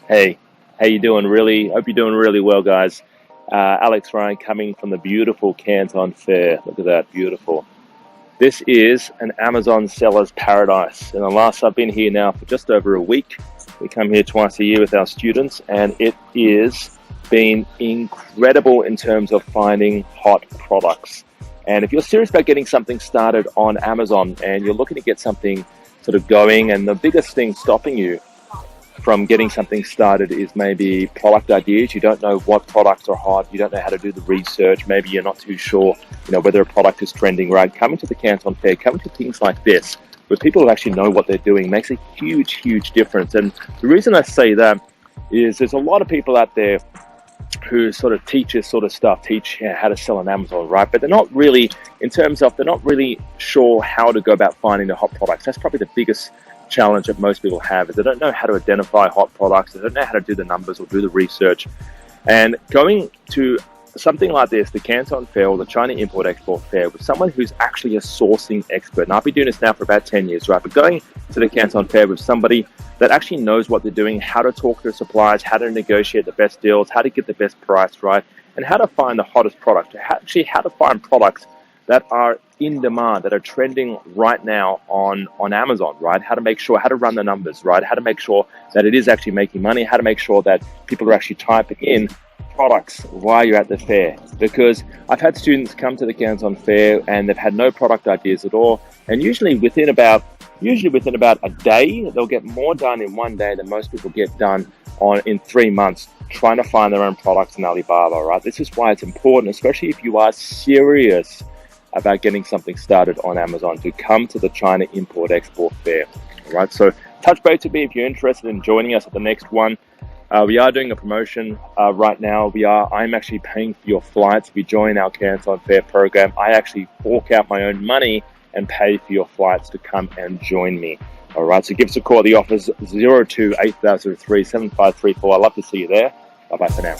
Hey, how you doing? Hope you're doing really well, guys. Alex Ryan coming from the beautiful Canton Fair. Look at that, beautiful. This is an Amazon seller's paradise. And I've been here now for just over a week. We come here twice a year with our students, and it is been incredible in terms of finding hot products. And if you're serious about getting something started on Amazon and you're looking to get something sort of going, and the biggest thing stopping you from getting something started is maybe product ideas. You don't know what products are hot. You don't know how to do the research. Maybe you're not too sure, whether a product is trending, right? Coming to the Canton Fair, coming to things like this, where people who actually know what they're doing makes a huge, huge difference. And the reason I say that is there's a lot of people out there who sort of teach this sort of stuff, teach how to sell on Amazon, right? But they're not really, they're not really sure how to go about finding the hot products. That's probably the biggest challenge that most people have, is they don't know how to identify hot products. They don't know how to do the numbers or do the research. And going to something like this, the Canton Fair or the China Import-Export Fair, with someone who's actually a sourcing expert, and I've been doing this now for about 10 years, right? But going to the Canton Fair with somebody that actually knows what they're doing, how to talk to suppliers, how to negotiate the best deals, how to get the best price, right? And how to find the hottest product, how to find products that are in demand, that are trending right now on Amazon, right? How to run the numbers, right? How to make sure that it is actually making money, how to make sure that people are actually typing in products while you're at the fair. Because I've had students come to the Canton Fair and they've had no product ideas at all, and usually within about a day, they'll get more done in one day than most people get done in 3 months trying to find their own products in Alibaba, right? This is why it's important, especially if you are serious about getting something started on Amazon, to come to the China Import-Export Fair. All right, so touch base with me if you're interested in joining us at the next one. We are doing a promotion right now. I'm actually paying for your flights. If you join our Canton Fair program, I actually fork out my own money and pay for your flights to come and join me. All right, so give us a call. The office 0280037534. I'd love to see you there. Bye-bye for now.